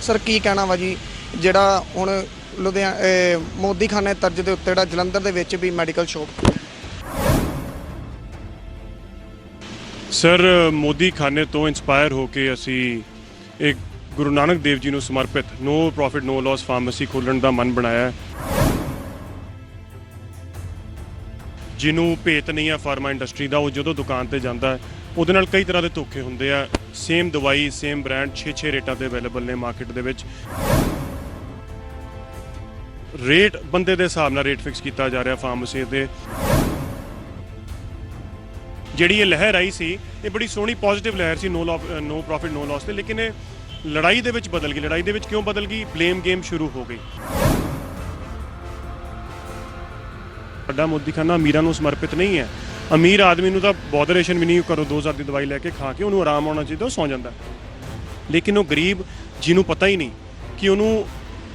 Sir ਕੀ ਕਹਿਣਾ ਵਾ ਜੀ ਜਿਹੜਾ ਹੁਣ ਮੋਦੀ ਖਾਨੇ ਤਰਜ਼ ਦੇ ਉੱਤੇ ਜਿਹੜਾ ਜਲੰਧਰ ਦੇ ਵਿੱਚ ਵੀ ਮੈਡੀਕਲ ਸ਼ਾਪ ਸਰ ਮੋਦੀ ਖਾਨੇ ਤੋਂ ਇਨਸਪਾਇਰ ਹੋ ਕੇ ਅਸੀਂ ਇੱਕ ਗੁਰੂ ਨਾਨਕ ਦੇਵ ਜੀ ਨੂੰ ਸਮਰਪਿਤ ਨੋ ਪ੍ਰੋਫਿਟ ਨੋ ਲਾਸ ਫਾਰਮੇਸੀ ਖੋਲ੍ਹਣ ਦਾ ਮਨ ਬਣਾਇਆ ਹੈ। ਜਿਹਨੂੰ ਭੇਤ ਨਹੀਂ ਹੈ ਫਾਰਮਾ ਇੰਡਸਟਰੀ ਦਾ, ਉਹ ਜਦੋਂ ਦੁਕਾਨ ਤੇ ਜਾਂਦਾ ਹੈ ਉਹਦੇ ਨਾਲ ਕਈ ਤਰ੍ਹਾਂ ਦੇ ਧੋਖੇ ਹੁੰਦੇ ਆ। ਸੇਮ ਦਵਾਈ ਸੇਮ ਬ੍ਰਾਂਡ 6 ਰੇਟਾਂ ਤੇ ਅਵੇਲੇਬਲ ਨੇ ਮਾਰਕੀਟ ਦੇ ਵਿੱਚ। ਰੇਟ ਬੰਦੇ ਦੇ ਹਿਸਾਬ ਨਾਲ ਰੇਟ ਫਿਕਸ ਕੀਤਾ ਜਾ ਰਿਹਾ ਫਾਰਮੇਸੀ ਦੇ। ਜਿਹੜੀ ਇਹ ਲਹਿਰ ਆਈ ਸੀ ਇਹ ਬੜੀ ਸੋਹਣੀ ਪੋਜ਼ਿਟਿਵ ਲਹਿਰ ਸੀ ਨੋ ਪ੍ਰੋਫਿਟ ਨੋ ਲਾਸ ਤੇ, ਲੇਕਿਨ ਇਹ ਲੜਾਈ ਦੇ ਵਿੱਚ ਬਦਲ ਗਈ। ਲੜਾਈ ਦੇ ਵਿੱਚ ਕਿਉਂ ਬਦਲ ਗਈ? ਬਲੇਮ ਗੇਮ ਸ਼ੁਰੂ ਹੋ ਗਈ। ਸਾਡਾ ਮੋਦੀ ਖਾਨਾ ਅਮੀਰਾਂ ਨੂੰ ਸਮਰਪਿਤ ਨਹੀਂ ਹੈ। ਅਮੀਰ ਆਦਮੀ ਨੂੰ ਤਾਂ ਬੋਦਰੇਸ਼ਨ ਵੀ ਨਹੀਂ ਕਰੋ, 2000 ਦੀ ਦਵਾਈ ਲੈ ਕੇ ਖਾ ਕੇ ਉਹਨੂੰ ਆਰਾਮ ਆਉਣਾ ਚਾਹੀਦਾ, ਉਹ ਸੌਂ ਜਾਂਦਾ। ਲੇਕਿਨ ਉਹ ਗਰੀਬ ਜਿਹਨੂੰ ਪਤਾ ਹੀ ਨਹੀਂ ਕਿ ਉਹਨੂੰ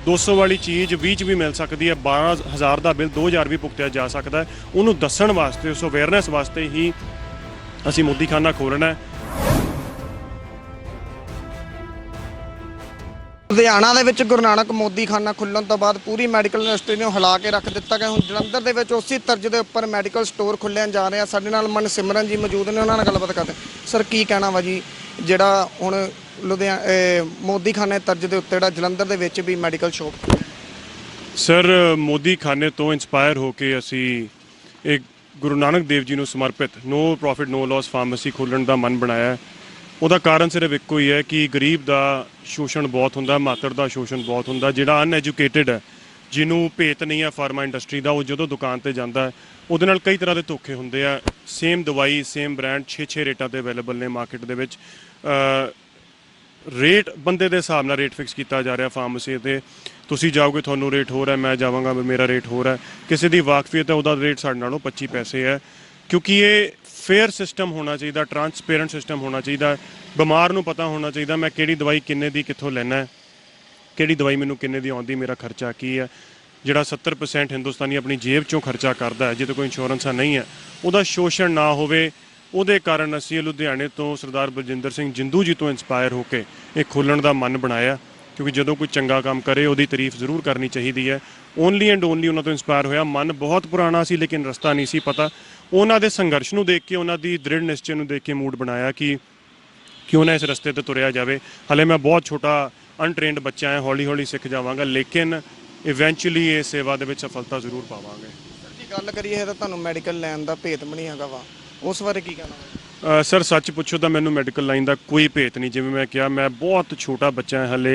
200 ਵਾਲੀ ਚੀਜ਼ 20 'ਚ ਵੀ ਮਿਲ ਸਕਦੀ ਹੈ, 12000 ਦਾ ਬਿੱਲ 2000 ਵੀ ਭੁਗਤਿਆ ਜਾ ਸਕਦਾ ਹੈ, ਉਹਨੂੰ ਦੱਸਣ ਵਾਸਤੇ, ਉਸ ਅਵੇਅਰਨੈਸ ਵਾਸਤੇ ਹੀ ਅਸੀਂ ਮੋਦੀ ਖਾਨਾ ਖੋਲ੍ਹਣਾ ਹੈ। ਲੁਧਿਆਣਾ ਦੇ ਵਿੱਚ ਗੁਰੂ ਨਾਨਕ ਮੋਦੀ ਖਾਨਾ ਖੁੱਲ੍ਹਣ ਤੋਂ ਬਾਅਦ ਪੂਰੀ ਮੈਡੀਕਲ ਇੰਡਸਟਰੀ ਨੂੰ ਹਿਲਾ ਕੇ ਰੱਖ ਦਿੱਤਾ ਗਿਆ। ਹੁਣ ਜਲੰਧਰ ਦੇ ਵਿੱਚ ਉਸੇ ਤਰਜ਼ ਦੇ ਉੱਪਰ ਮੈਡੀਕਲ ਸਟੋਰ ਖੁੱਲ੍ਹਣ ਜਾ ਰਹੇ ਆ। ਸਾਡੇ ਨਾਲ ਮਨਸਿਮਰਨ ਜੀ ਮੌਜੂਦ ਨੇ, ਉਹਨਾਂ ਨਾਲ ਗੱਲਬਾਤ ਕਰਦੇ। ਸਰ ਕੀ ਕਹਿਣਾ ਵਾ ਜੀ ਜਿਹੜਾ ਹੁਣ ਮੋਦੀ ਖਾਨੇ ਤਰਜ਼ ਦੇ ਉੱਤੇ ਜਿਹੜਾ ਜਲੰਧਰ ਦੇ ਵਿੱਚ ਵੀ ਮੈਡੀਕਲ ਸ਼ਾਪ? ਸਰ ਮੋਦੀ ਖਾਨੇ ਤੋਂ ਇਨਸਪਾਇਰ ਹੋ ਕੇ ਅਸੀਂ ਇੱਕ ਗੁਰੂ ਨਾਨਕ ਦੇਵ ਜੀ ਨੂੰ ਸਮਰਪਿਤ ਨੋ ਪ੍ਰੋਫਿਟ ਨੋ ਲਾਸ ਫਾਰਮੇਸੀ ਖੋਲ੍ਹਣ ਦਾ ਮਨ ਬਣਾਇਆ ਹੈ। ਉਹਦਾ ਕਾਰਨ ਸਿਰਫ ਇੱਕੋ ਹੀ ਹੈ ਕਿ ਗਰੀਬ ਦਾ ਸ਼ੋਸ਼ਣ ਬਹੁਤ ਹੁੰਦਾ, ਮਾਤੜ ਦਾ ਸ਼ੋਸ਼ਣ ਬਹੁਤ ਹੁੰਦਾ। ਜਿਹੜਾ ਅਨਐਜੂਕੇਟਿਡ ਹੈ, ਜਿਹਨੂੰ ਭੇਤ ਨਹੀਂ ਹੈ ਫਾਰਮਾ ਇੰਡਸਟਰੀ ਦਾ, ਉਹ ਜਦੋਂ ਦੁਕਾਨ ਤੇ ਜਾਂਦਾ ਹੈ ਉਹਦੇ ਨਾਲ ਕਈ ਤਰ੍ਹਾਂ ਦੇ ਧੋਖੇ ਹੁੰਦੇ ਆ। ਸੇਮ ਦਵਾਈ ਸੇਮ ਬ੍ਰਾਂਡ 6 ਰੇਟਾਂ ਤੇ ਅਵੇਲੇਬਲ ਨੇ ਮਾਰਕੀਟ ਦੇ ਵਿੱਚ। ਰੇਟ ਬੰਦੇ ਦੇ ਹਿਸਾਬ ਨਾਲ ਰੇਟ ਫਿਕਸ ਕੀਤਾ ਜਾ ਰਿਹਾ ਫਾਰਮੇਸੀ ਤੇ। ਤੁਸੀਂ ਜਾਓਗੇ ਤੁਹਾਨੂੰ ਰੇਟ ਹੋਰ ਹੈ, ਮੈਂ ਜਾਵਾਂਗਾ ਮੇਰਾ ਰੇਟ ਹੋਰ ਹੈ। ਕਿਸੇ ਦੀ ਵਾਕਫੀਅਤ ਹੈ, ਉਹਦਾ ਰੇਟ ਸਾਡੇ ਨਾਲੋਂ 25 ਪੈਸੇ ਹੈ। ਕਿਉਂਕਿ ਇਹ ਫੇਅਰ ਸਿਸਟਮ ਹੋਣਾ ਚਾਹੀਦਾ, ਟਰਾਂਸਪੇਰੈਂਟ ਸਿਸਟਮ ਹੋਣਾ ਚਾਹੀਦਾ। ਬਿਮਾਰ ਨੂੰ ਪਤਾ ਹੋਣਾ ਚਾਹੀਦਾ ਮੈਂ ਕਿਹੜੀ ਦਵਾਈ ਕਿੰਨੇ ਦੀ ਕਿੱਥੋਂ ਲੈਣਾ ਹੈ, ਕਿਹੜੀ ਦਵਾਈ ਮੈਨੂੰ ਕਿੰਨੇ ਦੀ ਆਉਂਦੀ, ਮੇਰਾ ਖਰਚਾ ਕੀ ਹੈ। ਜਿਹੜਾ 70% ਹਿੰਦੁਸਤਾਨੀ ਆਪਣੀ ਜੇਬ 'ਚੋਂ ਖਰਚਾ ਕਰਦਾ ਹੈ, ਜਿਹਦੇ ਕੋਈ ਇੰਸ਼ੋਰੈਂਸ ਨਹੀਂ ਹੈ, ਉਹਦਾ ਸ਼ੋਸ਼ਣ ਨਾ ਹੋਵੇ। ਉਹਦੇ ਕਾਰਨ ਅਸੀਂ ਲੁਧਿਆਣੇ ਤੋਂ ਸਰਦਾਰ ਬਲਜਿੰਦਰ ਸਿੰਘ ਜਿੰਦੂ ਜੀ ਤੋਂ ਇਨਸਪਾਇਰ ਹੋ ਕੇ ਇਹ ਖੋਲ੍ਹਣ ਦਾ ਮਨ ਬਣਾਇਆ। ਕਿਉਂਕਿ ਜਦੋਂ ਕੋਈ ਚੰਗਾ ਕੰਮ ਕਰੇ ਉਹਦੀ ਤਾਰੀਫ ਜ਼ਰੂਰ ਕਰਨੀ ਚਾਹੀਦੀ ਹੈ। ਓਨਲੀ ਐਂਡ ਓਨਲੀ ਉਹਨਾਂ ਤੋਂ ਇਨਸਪਾਇਰ ਹੋਇਆ। ਮਨ ਬਹੁਤ ਪੁਰਾਣਾ ਸੀ ਲੇਕਿਨ ਰਸਤਾ ਨਹੀਂ ਸੀ ਪਤਾ। ਉਹਨਾਂ ਦੇ ਸੰਘਰਸ਼ ਨੂੰ ਦੇਖ ਕੇ, ਉਹਨਾਂ ਦੀ ਦ੍ਰਿੜ ਨਿਸ਼ਚੇ ਨੂੰ ਦੇਖ ਕੇ ਮੂਡ ਬਣਾਇਆ ਕਿ ਕਿਉਂ ਨਾ ਇਸ ਰਸਤੇ ਤੇ ਤੁਰਿਆ ਜਾਵੇ। ਹਾਲੇ ਮੈਂ ਬਹੁਤ ਛੋਟਾ ਅਨਟ੍ਰੇਨਡ ਬੱਚਾ ਹਾਂ, ਹੌਲੀ ਹੌਲੀ ਸਿੱਖ ਜਾਵਾਂਗਾ, ਲੇਕਿਨ ਇਵੈਂਚੁਅਲੀ ਇਹ ਸੇਵਾ ਦੇ ਵਿੱਚ ਸਫਲਤਾ ਜ਼ਰੂਰ ਪਾਵਾਂਗੇ। ਸਰ ਜੀ ਗੱਲ ਕਰੀਏ ਤਾਂ ਤੁਹਾਨੂੰ ਮੈਡੀਕਲ ਲੈਣ ਦਾ ਭੇਤ ਵੀ ਨਹੀਂ ਹੈਗਾ ਵਾ, ਉਸ ਬਾਰੇ ਕੀ ਕਹਿਣਾ? ਸਰ ਸੱਚ ਪੁੱਛੋ ਤਾਂ ਮੈਨੂੰ ਮੈਡੀਕਲ ਲਾਈਨ ਦਾ ਕੋਈ ਭੇਤ ਨਹੀਂ। ਜਿਵੇਂ ਮੈਂ ਕਿਹਾ, ਮੈਂ ਬਹੁਤ ਛੋਟਾ ਬੱਚਾ ਹਾਂ, ਹਲੇ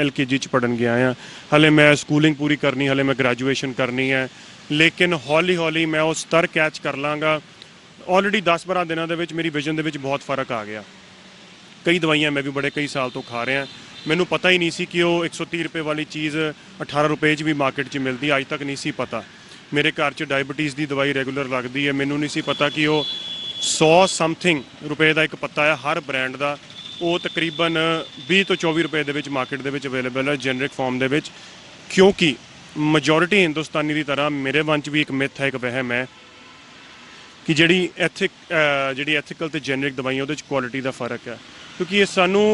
LKG 'ਚ ਪੜ੍ਹਨ ਗਿਆ ਹਾਂ। ਹਲੇ ਮੈਂ ਸਕੂਲਿੰਗ ਪੂਰੀ ਕਰਨੀ, ਹਲੇ ਮੈਂ ਗ੍ਰੈਜੂਏਸ਼ਨ ਕਰਨੀ ਹੈ। ਲੇਕਿਨ ਹੌਲੀ ਹੌਲੀ ਮੈਂ ਉਹ ਸਤਰ ਕੈਚ ਕਰ ਲਾਂਗਾ। ਆਲਰੇਡੀ 10-12 ਦਿਨਾਂ ਦੇ ਵਿੱਚ ਮੇਰੀ ਵਿਜ਼ਨ ਦੇ ਵਿੱਚ ਬਹੁਤ ਫਰਕ ਆ ਗਿਆ। ਕਈ ਦਵਾਈਆਂ ਮੈਂ ਵੀ ਬੜੇ ਕਈ ਸਾਲ ਤੋਂ ਖਾ ਰਿਹਾ। ਮੈਨੂੰ ਪਤਾ ਹੀ ਨਹੀਂ ਸੀ ਕਿ ਉਹ 130 ਰੁਪਏ ਵਾਲੀ ਚੀਜ਼ 18 ਰੁਪਏ 'ਚ ਵੀ ਮਾਰਕੀਟ 'ਚ ਮਿਲਦੀ। ਅੱਜ ਤੱਕ ਨਹੀਂ ਸੀ ਪਤਾ। ਮੇਰੇ ਘਰ 'ਚ ਡਾਇਬਟੀਜ਼ ਦੀ ਦਵਾਈ ਰੈਗੂਲਰ ਲੱਗਦੀ ਹੈ। ਮੈਨੂੰ ਨਹੀਂ ਸੀ ਪਤਾ ਕਿ ਉਹ 100 ਸਮਥਿੰਗ ਰੁਪਏ ਦਾ ਇੱਕ ਪੱਤਾ ਹੈ ਹਰ ਬ੍ਰਾਂਡ ਦਾ। ਉਹ ਤਕਰੀਬਨ 20 ਤੋਂ 24 ਰੁਪਏ ਦੇ ਵਿੱਚ ਮਾਰਕੀਟ ਦੇ ਵਿੱਚ ਅਵੇਲੇਬਲ ਹੈ ਜੈਨਰਿਕ ਫਾਰਮ ਦੇ ਵਿੱਚ। ਕਿਉਂਕਿ ਮੈਜੋਰਿਟੀ ਹਿੰਦੁਸਤਾਨੀ ਦੀ ਤਰ੍ਹਾਂ ਮੇਰੇ ਮਨ 'ਚ ਵੀ ਇੱਕ ਮਿੱਥ ਹੈ, ਇੱਕ ਵਹਿਮ ਹੈ ਕਿ ਜਿਹੜੀ ਐਥੀਕਲ ਤੇ ਜੈਨਰਿਕ ਦਵਾਈਆਂ ਉਹਦੇ 'ਚ ਕੁਆਲਿਟੀ ਦਾ ਫਰਕ ਹੈ। ਕਿਉਂਕਿ ਇਹ ਸਾਨੂੰ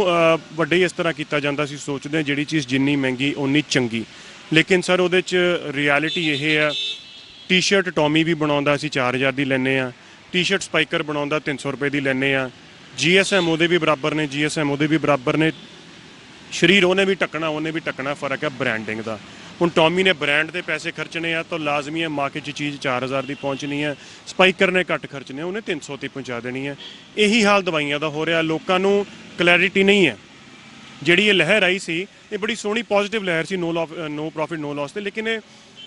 ਵੱਡੇ ਇਸ ਤਰ੍ਹਾਂ ਕੀਤਾ ਜਾਂਦਾ ਸੀ, ਸੋਚਦੇ ਹਾਂ ਜਿਹੜੀ ਚੀਜ਼ ਜਿੰਨੀ ਮਹਿੰਗੀ ਓਨੀ ਚੰਗੀ। ਲੇਕਿਨ ਸਰ ਉਹਦੇ 'ਚ ਰਿਐਲਿਟੀ ਇਹ ਹੈ, ਟੀ-ਸ਼ਰਟ ਟੋਮੀ ਵੀ ਬਣਾਉਂਦਾ ਅਸੀਂ 4000 ਦੀ ਲੈਂਦੇ ਹਾਂ, ਟੀ-ਸ਼ਰਟ ਸਪਾਈਕਰ ਬਣਾਉਂਦਾ 300 ਰੁਪਏ ਦੀ ਲੈਂਦੇ ਹਾਂ। GSM ਉਹਦੇ ਵੀ ਬਰਾਬਰ ਨੇ, GSM ਉਹਦੇ ਵੀ ਬਰਾਬਰ ਨੇ। ਸਰੀਰ ਉਹਨੇ ਵੀ ਢੱਕਣਾ, ਫਰਕ ਹੈ ਬ੍ਰਾਂਡਿੰਗ ਦਾ। ਹੁਣ ਟੋਮੀ ਨੇ ਬ੍ਰਾਂਡ ਦੇ ਪੈਸੇ ਖਰਚਣੇ ਆ ਤਾਂ ਲਾਜ਼ਮੀ ਹੈ ਮਾਰਕੀਟ 'ਚ ਚੀਜ਼ 4000 ਦੀ ਪਹੁੰਚਣੀ ਹੈ। ਸਪਾਈਕਰ ਨੇ ਘੱਟ ਖਰਚਣੇ, ਉਹਨੇ 300 ਤੇ ਪਹੁੰਚਾ ਦੇਣੀ ਹੈ। ਇਹੀ ਹਾਲ ਦਵਾਈਆਂ ਦਾ ਹੋ ਰਿਹਾ। ਲੋਕਾਂ ਨੂੰ ਕਲੈਰਿਟੀ ਨਹੀਂ ਹੈ। ਜਿਹੜੀ ਇਹ ਲਹਿਰ ਆਈ ਸੀ ਇਹ ਬੜੀ ਸੋਹਣੀ ਪੋਜ਼ਿਟਿਵ ਲਹਿਰ ਸੀ ਨੋ ਪ੍ਰੋਫਿਟ ਨੋ ਲਾਸ ਤੇ, ਲੇਕਿਨ ਇਹ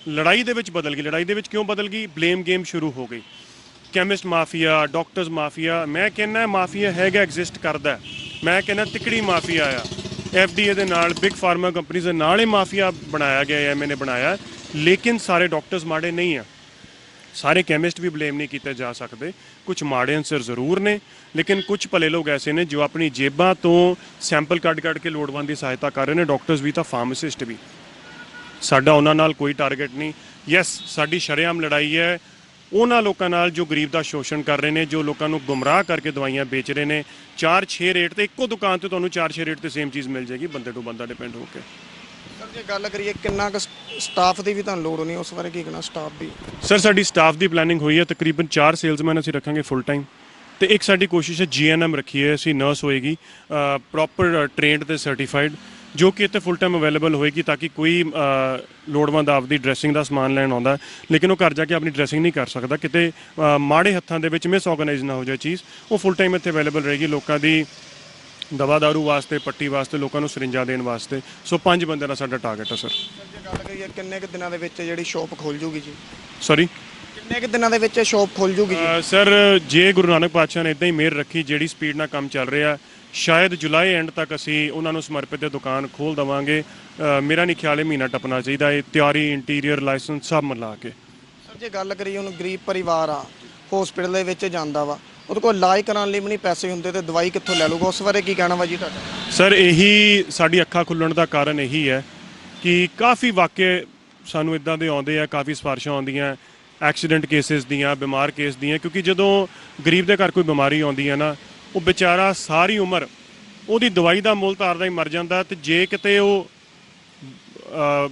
ਲੜਾਈ ਦੇ ਵਿੱਚ ਬਦਲ ਗਈ। ਲੜਾਈ ਦੇ ਵਿੱਚ ਕਿਉਂ ਬਦਲ ਗਈ? ਬਲੇਮ ਗੇਮ ਸ਼ੁਰੂ ਹੋ ਗਈ। Chemist mafia, doctors mafia. ਮੈਂ ਕਹਿੰਦਾ ਮਾਫੀਆ ਹੈਗਾ, ਐਗਜ਼ਿਸਟ ਕਰਦਾ। ਮੈਂ ਕਹਿੰਦਾ ਤਿਕੜੀ ਮਾਫੀਆ ਆ। FDA ਦੇ ਨਾਲ, ਬਿਗ ਫਾਰਮਾ ਕੰਪਨੀਜ਼ ਦੇ ਨਾਲ ਇਹ ਮਾਫੀਆ ਬਣਾਇਆ ਗਿਆ ਹੈ, ਮੈਨੇ ਬਣਾਇਆ। ਲੇਕਿਨ ਸਾਰੇ ਡਾਕਟਰਸ ਮਾੜੇ ਨਹੀਂ ਆ, ਸਾਰੇ ਕੈਮਿਸਟ ਵੀ ਬਲੇਮ ਨਹੀਂ ਕੀਤੇ ਜਾ ਸਕਦੇ। ਕੁਝ ਮਾੜੇ ਅਨਸਰ ਜ਼ਰੂਰ ਨੇ, ਲੇਕਿਨ ਕੁਝ ਭਲੇ ਲੋਕ ਐਸੇ ਨੇ ਜੋ ਆਪਣੀ ਜੇਬਾਂ ਤੋਂ ਸੈਂਪਲ ਕੱਢ ਕੇ ਲੋੜਵੰਦ ਦੀ ਸਹਾਇਤਾ ਕਰ ਰਹੇ ਨੇ। ਡਾਕਟਰਸ ਵੀ ਤਾਂ ਫਾਰਮਾਸਿਸਟ ਵੀ। ਸਾਡਾ ਉਹਨਾਂ ਨਾਲ ਕੋਈ ਟਾਰਗੇਟ ਨਹੀਂ। ਯੈਸ, ਸਾਡੀ ਸ਼ਰੇਆਮ ਲੜਾਈ ਹੈ ਉਹਨਾਂ ਲੋਕਾਂ ਨਾਲ ਜੋ ਗਰੀਬ ਦਾ ਸ਼ੋਸ਼ਣ ਕਰ ਰਹੇ ਨੇ, ਜੋ ਲੋਕਾਂ ਨੂੰ ਗੁੰਮਰਾਹ ਕਰਕੇ ਦਵਾਈਆਂ ਵੇਚ ਰਹੇ ਨੇ। 4-6 ਰੇਟ ਤੇ ਇੱਕੋ ਦੁਕਾਨ ਤੇ ਤੁਹਾਨੂੰ 4-6 ਰੇਟ ਤੇ ਸੇਮ ਚੀਜ਼ ਮਿਲ ਜਾਏਗੀ, ਬੰਦੇ ਤੋਂ ਬੰਦਾ ਡਿਪੈਂਡ ਹੋ ਕੇ। ਸਰ ਜੇ ਗੱਲ ਕਰੀਏ ਕਿੰਨਾ ਕੁ ਸਟਾਫ ਦੀ ਵੀ ਤੁਹਾਨੂੰ ਲੋੜ ਹੋਣੀ, ਉਸ ਬਾਰੇ ਕੀ ਕਹਿਣਾ ਸਟਾਫ ਦੀ? ਸਰ ਸਾਡੀ ਸਟਾਫ ਦੀ ਪਲੈਨਿੰਗ ਹੋਈ ਹੈ, ਤਕਰੀਬਨ 4 ਸੇਲਜ਼ਮੈਨ ਅਸੀਂ ਰੱਖਾਂਗੇ ਫੁੱਲ ਟਾਈਮ, ਤੇ ਇੱਕ ਸਾਡੀ ਕੋਸ਼ਿਸ਼ ਹੈ ਜੀਐਨਐਮ ਰੱਖੀ ਹੈ ਅਸੀਂ, ਨਰਸ ਹੋਏਗੀ ਪ੍ਰੋਪਰ ਟ੍ਰੇਨਡ ਤੇ ਸਰਟੀਫਾਈਡ, ਜੋ ਕਿ ਇੱਥੇ ਫੁੱਲ ਟਾਈਮ ਅਵੇਲੇਬਲ ਹੋਏਗੀ, ਤਾਂ ਕਿ ਕੋਈ ਲੋੜਵੰਦ ਆਪਦੀ ਡਰੈਸਿੰਗ ਦਾ ਸਮਾਨ ਲੈਣ ਆਉਂਦਾ ਲੇਕਿਨ ਉਹ ਘਰ ਜਾ ਕੇ ਆਪਣੀ ਡਰੈਸਿੰਗ ਨਹੀਂ ਕਰ ਸਕਦਾ, ਕਿਤੇ ਮਾੜੇ ਹੱਥਾਂ ਦੇ ਵਿੱਚ ਮਿਸ ਆਰਗੇਨਾਈਜ਼ ਨਾ ਹੋ ਜਾਏ ਚੀਜ਼, ਉਹ ਫੁੱਲ ਟਾਈਮ ਇੱਥੇ ਅਵੇਲੇਬਲ ਰਹੇਗੀ ਲੋਕਾਂ ਦੀ ਦਵਾ ਦਾਰੂ ਵਾਸਤੇ, ਪੱਟੀ ਵਾਸਤੇ, ਲੋਕਾਂ ਨੂੰ ਸਰਿੰਜਾਂ ਦੇਣ ਵਾਸਤੇ। ਸੋ 5 ਬੰਦਿਆਂ ਦਾ ਸਾਡਾ ਟਾਰਗੇਟ ਹੈ ਸਰ। ਜੇ ਗੱਲ ਕਰੀਏ ਕਿੰਨੇ ਕੁ ਦਿਨਾਂ ਦੇ ਵਿੱਚ ਜਿਹੜੀ ਸ਼ਾਪ ਖੁੱਲ ਜੂਗੀ ਜੀ? ਸੌਰੀ ਕਿੰਨੇ ਕੁ ਦਿਨਾਂ ਦੇ ਵਿੱਚ ਸ਼ਾਪ ਖੁੱਲ ਜੂਗੀ ਜੀ? ਸਰ ਜੇ ਗੁਰੂ ਨਾਨਕ ਪਾਤਸ਼ਾਹ ਨੇ ਇਦਾਂ ਹੀ ਮਿਹਰ ਰੱਖੀ, ਜਿਹੜੀ ਸਪੀਡ ਨਾਲ ਕੰਮ ਚੱਲ ਰਿਹਾ, ਸ਼ਾਇਦ ਜੁਲਾਈ ਐਂਡ ਤੱਕ ਅਸੀਂ ਉਹਨਾਂ ਨੂੰ ਸਮਰਪਿਤ ਦੁਕਾਨ ਖੋਲ ਦੇਵਾਂਗੇ। ਮੇਰਾ ਨਹੀਂ ਖਿਆਲ ਇਹ ਮਹੀਨਾ ਟੱਪਣਾ ਚਾਹੀਦਾ, ਇਹ ਤਿਆਰੀ, ਇੰਟੀਰੀਅਰ, ਲਾਇਸੈਂਸ ਸਭ ਮਿਲਾ ਕੇ। ਸਰ ਜੇ ਗੱਲ ਕਰੀਏ ਹੁਣ ਗਰੀਬ ਪਰਿਵਾਰ ਆ, ਹਸਪੀਟਲ ਦੇ ਵਿੱਚ ਜਾਂਦਾ ਵਾ, ਉਹਦੇ ਕੋਲ ਇਲਾਜ ਕਰਾਉਣ ਲਈ ਵੀ ਨਹੀਂ ਪੈਸੇ ਹੁੰਦੇ ਤੇ ਦਵਾਈ ਕਿੱਥੋਂ ਲੈ ਲੂਗਾ, ਉਸ ਬਾਰੇ ਕੀ ਕਹਿਣਾ ਵਾ ਜੀ ਤੁਹਾਡਾ? ਸਰ ਇਹੀ ਸਾਡੀ ਅੱਖਾਂ ਖੁੱਲਣ ਦਾ ਕਾਰਨ ਇਹੀ ਹੈ ਕਿ ਕਾਫੀ ਵਾਕਿਆ ਸਾਨੂੰ ਇਦਾਂ ਦੇ ਆਉਂਦੇ ਆ, ਕਾਫੀ ਸਿਫਾਰਿਸ਼ਾਂ ਆਉਂਦੀਆਂ ਐਕਸੀਡੈਂਟ ਕੇਸਿਸ ਦੀਆਂ, ਬਿਮਾਰ ਕੇਸ ਦੀਆਂ, ਕਿਉਂਕਿ ਜਦੋਂ ਗਰੀਬ ਦੇ ਘਰ ਕੋਈ ਬਿਮਾਰੀ ਆਉਂਦੀ ਹੈ ਨਾ, ਉਹ ਵਿਚਾਰਾ ਸਾਰੀ ਉਮਰ ਉਹਦੀ ਦਵਾਈ ਦਾ ਮੁੱਲ ਤਾਰਦਾ ਹੀ ਮਰ ਜਾਂਦਾ, ਤੇ ਜੇ ਕਿਤੇ ਉਹ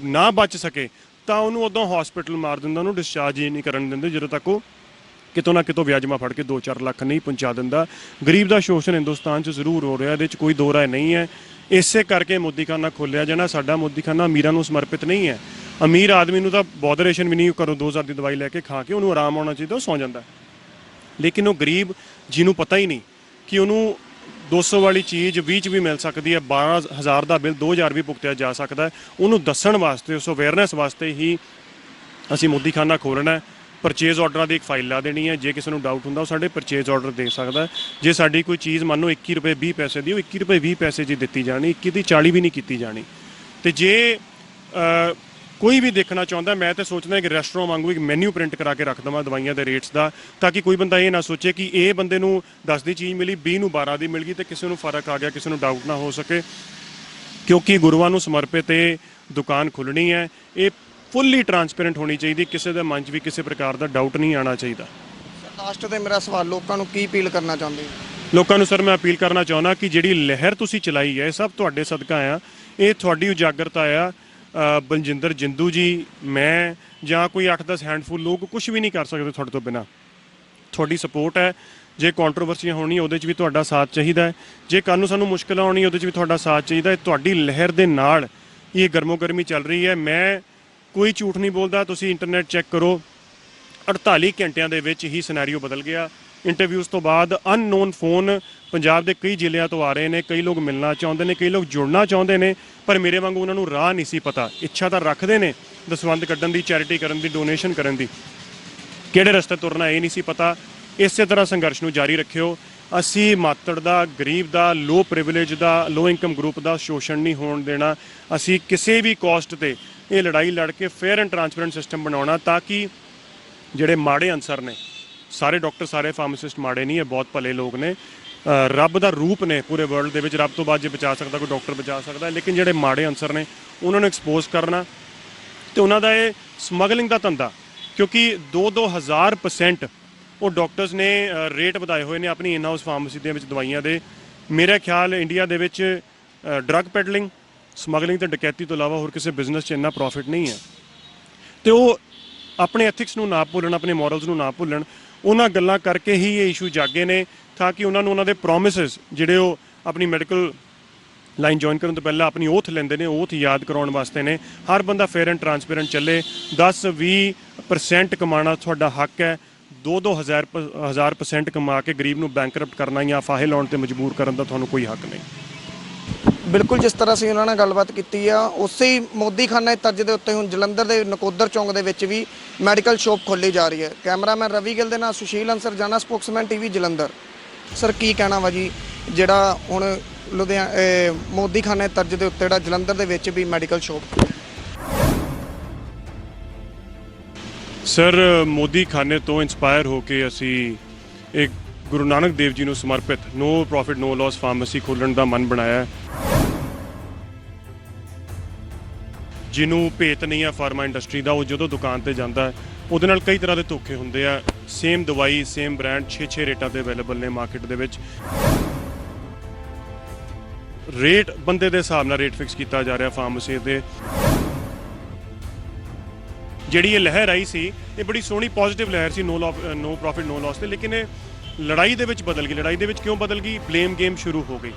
ਨਾ ਬਚ ਸਕੇ ਤਾਂ ਉਹਨੂੰ ਉਦੋਂ ਹਸਪੀਟਲ ਮਾਰ ਦਿੰਦਾ, ਉਹਨੂੰ ਡਿਸਚਾਰਜ ਹੀ ਨਹੀਂ ਕਰਨ ਦਿੰਦੇ ਜਦੋਂ ਤੱਕ ਉਹ ਕਿਤੋਂ ਨਾ ਕਿਤੋਂ ਵਿਆਜਮਾ ਫੜ ਕੇ 2-4 ਲੱਖ ਨਹੀਂ ਪਹੁੰਚਾ ਦਿੰਦਾ। ਗਰੀਬ ਦਾ ਸ਼ੋਸ਼ਣ ਹਿੰਦੁਸਤਾਨ 'ਚ ਜ਼ਰੂਰ ਹੋ ਰਿਹਾ, ਇਹਦੇ 'ਚ ਕੋਈ ਦੋ ਰਾਏ ਨਹੀਂ ਹੈ। ਇਸੇ ਕਰਕੇ ਮੋਦੀਖਾਨਾ ਖੋਲ੍ਹਿਆ ਜਾਣਾ। ਸਾਡਾ ਮੋਦੀਖਾਨਾ ਅਮੀਰਾਂ ਨੂੰ ਸਮਰਪਿਤ ਨਹੀਂ ਹੈ। ਅਮੀਰ ਆਦਮੀ ਨੂੰ ਤਾਂ ਬੋਦਰੇਸ਼ਨ ਵੀ ਨਹੀਂ, ਘਰੋਂ 2000 ਦੀ ਦਵਾਈ ਲੈ ਕੇ ਖਾ ਕੇ ਉਹਨੂੰ ਆਰਾਮ ਆਉਣਾ ਚਾਹੀਦਾ, ਉਹ ਸੌਂ ਜਾਂਦਾ, ਲੇਕਿਨ ਉਹ ਗਰੀਬ ਜਿਹਨੂੰ ਪਤਾ ਹੀ ਨਹੀਂ ਕਿ ਉਹਨੂੰ 200 ਵਾਲੀ ਚੀਜ਼ 20 'ਚ ਵੀ ਮਿਲ ਸਕਦੀ ਹੈ, 12,000 ਦਾ ਬਿੱਲ 2000 ਵੀ ਭੁਗਤਿਆ ਜਾ ਸਕਦਾ ਹੈ, ਉਹਨੂੰ ਦੱਸਣ ਵਾਸਤੇ, ਉਸ ਅਵੇਅਰਨੈਸ ਵਾਸਤੇ ਹੀ ਅਸੀਂ ਮੋਦੀਖਾਨਾ ਖੋਲ੍ਹਣਾ। ਪਰਚੇਜ਼ ਆਰਡਰਾਂ ਦੀ ਇੱਕ ਫਾਈਲ ਲਾ ਦੇਣੀ ਹੈ, ਜੇ ਕਿਸੇ ਨੂੰ ਡਾਊਟ ਹੁੰਦਾ ਉਹ ਸਾਡੇ ਪਰਚੇਜ਼ ਆਰਡਰ ਦੇ ਸਕਦਾ। ਜੇ ਸਾਡੀ ਕੋਈ ਚੀਜ਼ ਮੰਨ ਲਓ 21 ਰੁਪਏ 20 ਪੈਸੇ ਦੀ, ਉਹ 21 ਰੁਪਏ 20 ਪੈਸੇ ਜੀ ਦਿੱਤੀ ਜਾਣੀ, 21 ਦੀ 40 ਵੀ ਨਹੀਂ ਕੀਤੀ ਜਾਣੀ। ਤੇ ਜੇ ਕੋਈ ਵੀ ਦੇਖਣਾ ਚਾਹੁੰਦਾ, ਮੈਂ ਤਾਂ ਸੋਚਦਾ ਕਿ ਰੈਸਟੋਰੈਂਟ ਵਾਂਗੂ ਇੱਕ ਮੈਨੂ ਪ੍ਰਿੰਟ ਕਰਾ ਕੇ ਰੱਖ ਦੇਵਾਂ ਦਵਾਈਆਂ ਦੇ ਰੇਟਸ ਦਾ, ਤਾਂ ਕਿ ਕੋਈ ਬੰਦਾ ਇਹ ਨਾ ਸੋਚੇ ਕਿ ਇਹ ਬੰਦੇ ਨੂੰ 10 ਦੀ ਚੀਜ਼ ਮਿਲੀ, 20 ਨੂੰ 12 ਦੀ ਮਿਲ ਗਈ, ਤੇ ਕਿਸੇ ਨੂੰ ਫਰਕ ਆ ਗਿਆ, ਕਿਸੇ ਨੂੰ ਡਾਊਟ ਨਾ ਹੋ ਸਕੇ। ਕਿਉਂਕਿ ਗੁਰੂਆਂ ਨੂੰ ਸਮਰਪਿਤ ਇਹ ਦੁਕਾਨ ਖੁੱਲ੍ਹਣੀ ਹੈ, ਇਹ ਫੁੱਲੀ ਟਰਾਂਸਪੇਰੈਂਟ ਹੋਣੀ ਚਾਹੀਦੀ, ਕਿਸੇ ਦੇ ਮਨ 'ਚ ਵੀ ਕਿਸੇ ਪ੍ਰਕਾਰ ਦਾ ਡਾਊਟ ਨਹੀਂ ਆਉਣਾ ਚਾਹੀਦਾ। ਲਾਸਟ ਤੇ ਮੇਰਾ ਸਵਾਲ, ਲੋਕਾਂ ਨੂੰ ਕੀ ਅਪੀਲ ਕਰਨਾ ਚਾਹੁੰਦੇ ਹੋ? ਲੋਕਾਂ ਨੂੰ ਸਰ ਮੈਂ ਅਪੀਲ ਕਰਨਾ ਚਾਹੁੰਦਾ ਕਿ ਜਿਹੜੀ ਲਹਿਰ ਤੁਸੀਂ ਚਲਾਈ ਹੈ, ਇਹ ਸਭ ਤੁਹਾਡੇ ਸਦਕਾ ਆ, ਇਹ ਤੁਹਾਡੀ ਉਜਾਗਰਤਾ ਆ। ਬਲਜਿੰਦਰ ਜਿੰਦੂ ਜੀ, ਮੈਂ ਜਾਂ ਕੋਈ 8-10 ਹੈਂਡਫੁੱਲ ਲੋਕ ਕੁਝ ਵੀ ਨਹੀਂ ਕਰ ਸਕਦੇ ਤੁਹਾਡੇ ਤੋਂ ਬਿਨਾਂ। ਤੁਹਾਡੀ ਸਪੋਰਟ ਹੈ। ਜੇ ਕੰਟਰੋਵਰਸੀਆਂ ਹੋਣੀ ਉਹਦੇ 'ਚ ਵੀ ਤੁਹਾਡਾ ਸਾਥ ਚਾਹੀਦਾ ਹੈ, ਜੇ ਕੱਲ੍ਹ ਨੂੰ ਸਾਨੂੰ ਮੁਸ਼ਕਿਲ ਆਉਣੀ ਉਹਦੇ 'ਚ ਵੀ ਤੁਹਾਡਾ ਸਾਥ ਚਾਹੀਦਾ ਹੈ। ਤੁਹਾਡੀ ਲਹਿਰ ਦੇ ਨਾਲ ਇਹ ਗਰਮੋ ਗਰਮੀ ਚੱਲ ਰਹੀ ਹੈ। ਮੈਂ ਕੋਈ ਝੂਠ ਨਹੀਂ ਬੋਲਦਾ, ਤੁਸੀਂ ਇੰਟਰਨੈਟ ਚੈੱਕ ਕਰੋ, 48 ਘੰਟਿਆਂ ਦੇ ਵਿੱਚ ਹੀ ਸਿਨੈਰੀਓ ਬਦਲ ਗਿਆ। ਇੰਟਰਵਿਊਜ਼ ਤੋਂ ਬਾਅਦ ਅਨਨੋਨ ਫੋਨ ਪੰਜਾਬ ਦੇ ਕਈ ਜ਼ਿਲ੍ਹਿਆਂ ਤੋਂ ਆ ਰਹੇ ਨੇ, ਕਈ ਲੋਕ ਮਿਲਣਾ ਚਾਹੁੰਦੇ ਨੇ, ਕਈ ਲੋਕ ਜੁੜਨਾ ਚਾਹੁੰਦੇ ਨੇ, ਪਰ ਮੇਰੇ ਵਾਂਗੂ ਉਹਨਾਂ ਨੂੰ ਰਾਹ ਨਹੀਂ ਸੀ ਪਤਾ। ਇੱਛਾ ਤਾਂ ਰੱਖਦੇ ਨੇ ਦਸਵੰਧ ਕੱਢਣ ਦੀ, ਚੈਰਿਟੀ ਕਰਨ ਦੀ, ਡੋਨੇਸ਼ਨ ਕਰਨ ਦੀ, ਕਿਹੜੇ ਰਸਤੇ ਤੁਰਨਾ ਇਹ ਨਹੀਂ ਸੀ ਪਤਾ। ਇਸੇ ਤਰ੍ਹਾਂ ਸੰਘਰਸ਼ ਨੂੰ ਜਾਰੀ ਰੱਖਿਓ। ਅਸੀਂ ਮਾਤੜ ਦਾ, ਗਰੀਬ ਦਾ, ਲੋ ਪ੍ਰਿਵਿਲੇਜ ਦਾ, ਲੋ ਇਨਕਮ ਗਰੁੱਪ ਦਾ ਸ਼ੋਸ਼ਣ ਨਹੀਂ ਹੋਣ ਦੇਣਾ। ਅਸੀਂ ਕਿਸੇ ਵੀ ਕਾਸਟ ਤੇ ਇਹ ਲੜਾਈ ਲੜ ਕੇ ਫੇਅਰ ਐਂਡ ਟਰਾਂਸਪੇਰੈਂਟ ਸਿਸਟਮ ਬਣਾਉਣਾ, ਤਾਂ ਕਿ ਜਿਹੜੇ ਮਾੜੇ ਅਨਸਰ ਨੇ, ਸਾਰੇ ਡਾਕਟਰ, ਸਾਰੇ ਫਾਰਮਾਸਿਸਟ ਮਾੜੇ ਨਹੀਂ ਹੈ, ਬਹੁਤ ਭਲੇ ਲੋਕ ਨੇ, ਰੱਬ ਦਾ ਰੂਪ ਨੇ ਪੂਰੇ ਵਰਲਡ ਦੇ ਵਿੱਚ। ਰੱਬ ਤੋਂ ਬਾਅਦ ਜੇ ਬਚਾ ਸਕਦਾ ਕੋਈ ਡਾਕਟਰ ਬਚਾ ਸਕਦਾ, ਲੇਕਿਨ ਜਿਹੜੇ ਮਾੜੇ ਅਨਸਰ ਨੇ ਉਹਨਾਂ ਨੂੰ ਐਕਸਪੋਜ਼ ਕਰਨਾ, ਤੇ ਉਹਨਾਂ ਦਾ ਇਹ ਸਮਗਲਿੰਗ ਦਾ ਧੰਦਾ, ਕਿਉਂਕਿ 2-2000% ਉਹ ਡਾਕਟਰਸ ਨੇ ਰੇਟ ਵਧਾਏ ਹੋਏ ਨੇ ਆਪਣੀ ਇਨ ਹਾਊਸ ਫਾਰਮੇਸੀ ਦੇ ਵਿੱਚ ਦਵਾਈਆਂ ਦੇ। ਮੇਰਾ ਖਿਆਲ ਇੰਡੀਆ ਦੇ ਵਿੱਚ ਡਰੱਗ ਪੈਡਲਿੰਗ, ਸਮਗਲਿੰਗ ਤੇ ਡਕੈਤੀ ਤੋਂ ਇਲਾਵਾ ਹੋਰ ਕਿਸੇ ਬਿਜ਼ਨਸ 'ਚ ਇੰਨਾ ਪ੍ਰੋਫਿਟ ਨਹੀਂ ਹੈ। ਤੇ ਉਹ ਆਪਣੇ ਐਥਿਕਸ ਨੂੰ ਨਾ ਭੁੱਲਣ, ਆਪਣੇ ਮੋਰਲਸ ਨੂੰ ਨਾ ਭੁੱਲਣ। ਉਹਨਾਂ ਗੱਲਾਂ ਕਰਕੇ ਹੀ ਇਹ ਇਸ਼ੂ ਜਾਗੇ ਨੇ, ਤਾਂ ਕਿ ਉਹਨਾਂ ਨੂੰ ਉਹਨਾਂ ਦੇ ਪ੍ਰੋਮਿਸਿਸ ਜਿਹੜੇ ਉਹ ਆਪਣੀ ਮੈਡੀਕਲ ਲਾਈਨ ਜੁਆਇਨ ਕਰਨ ਤੋਂ ਪਹਿਲਾਂ ਆਪਣੀ ਓਥ ਲੈਂਦੇ ਨੇ, ਓਥ ਯਾਦ ਕਰਾਉਣ ਵਾਸਤੇ ਨੇ। ਹਰ ਬੰਦਾ ਫੇਅਰ ਐਂਡ ਟਰਾਂਸਪੇਰੈਂਟ ਚੱਲੇ। 10-20% ਕਮਾਉਣਾ ਤੁਹਾਡਾ ਹੱਕ ਹੈ। 2-2 ਹਜ਼ਾਰ% ਕਮਾ ਕੇ ਗਰੀਬ ਨੂੰ ਬੈਂਕਰਪਟ ਕਰਨਾ ਜਾਂ ਫਾਹੇ ਲਾਉਣ ਤੇ ਮਜਬੂਰ ਕਰਨ ਦਾ ਤੁਹਾਨੂੰ ਕੋਈ ਹੱਕ ਨਹੀਂ। ਬਿਲਕੁਲ ਜਿਸ ਤਰ੍ਹਾਂ ਅਸੀਂ ਉਹਨਾਂ ਨਾਲ ਗੱਲਬਾਤ ਕੀਤੀ ਆ, ਉਸੇ ਹੀ ਮੋਦੀਖਾਨਾ ਦੇ ਤਰਜ਼ ਦੇ ਉੱਤੇ ਹੁਣ ਜਲੰਧਰ ਦੇ ਨਕੋਦਰ ਚੌਂਕ ਦੇ ਵਿੱਚ ਵੀ ਮੈਡੀਕਲ ਸ਼ਾਪ ਖੋਲ੍ਹੀ ਜਾ ਰਹੀ ਹੈ। ਕੈਮਰਾਮੈਨ ਰਵੀ ਗਿੱਲ ਦੇ ਨਾਲ ਸੁਸ਼ੀਲ ਅੰਸਰ, ਜਾਣਾ ਸਪੋਕਸਮੈਨ ਟੀਵੀ ਜਲੰਧਰ। ਸਰ ਕੀ ਕਹਿਣਾ ਵਾ ਜੀ, ਜਿਹੜਾ ਹੁਣ ਮੋਦੀਖਾਨਾ ਦੇ ਤਰਜ਼ ਦੇ ਉੱਤੇ ਜਿਹੜਾ ਜਲੰਧਰ ਦੇ ਵਿੱਚ ਵੀ ਮੈਡੀਕਲ ਸ਼ਾਪ? ਸਰ ਮੋਦੀਖਾਨੇ ਤੋਂ ਇਨਸਪਾਇਰ ਹੋ ਕੇ ਅਸੀਂ ਇੱਕ ਗੁਰੂ ਨਾਨਕ ਦੇਵ ਜੀ ਨੂੰ ਸਮਰਪਿਤ ਨੋ ਪ੍ਰੋਫਿਟ ਨੋ ਲਾਸ ਫਾਰਮੇਸੀ ਖੋਲ੍ਹਣ ਦਾ ਮਨ ਬਣਾਇਆ। ਜਿਹਨੂੰ ਭੇਤ ਨਹੀਂ ਹੈ ਫਾਰਮਾ ਇੰਡਸਟਰੀ ਦਾ, ਉਹ ਜਦੋਂ ਦੁਕਾਨ ਤੇ ਜਾਂਦਾ ਉਹਦੇ ਨਾਲ ਕਈ ਤਰ੍ਹਾਂ ਦੇ ਧੋਖੇ ਹੁੰਦੇ ਆ। ਸੇਮ ਦਵਾਈ ਸੇਮ ਬ੍ਰਾਂਡ 6 ਰੇਟਾਂ ਤੇ ਅਵੇਲੇਬਲ ਨੇ ਮਾਰਕੀਟ ਦੇ ਵਿੱਚ। ਰੇਟ ਬੰਦੇ ਦੇ ਹਿਸਾਬ ਨਾਲ ਰੇਟ ਫਿਕਸ ਕੀਤਾ ਜਾ ਰਿਹਾ ਫਾਰਮੇਸੀ ਦੇ। ਜਿਹੜੀ ਇਹ ਲਹਿਰ ਆਈ ਸੀ ਇਹ ਬੜੀ ਸੋਹਣੀ ਪੋਜ਼ਿਟਿਵ ਲਹਿਰ ਸੀ, ਨੋ ਪ੍ਰੋਫਿਟ ਨੋ ਲਾਸ ਤੇ, ਲੇਕਿਨ ਇਹ ਲੜਾਈ ਦੇ ਵਿੱਚ ਬਦਲ ਗਈ। ਲੜਾਈ ਦੇ ਵਿੱਚ ਕਿਉਂ ਬਦਲ ਗਈ? ਬਲੇਮ ਗੇਮ ਸ਼ੁਰੂ ਹੋ ਗਈ।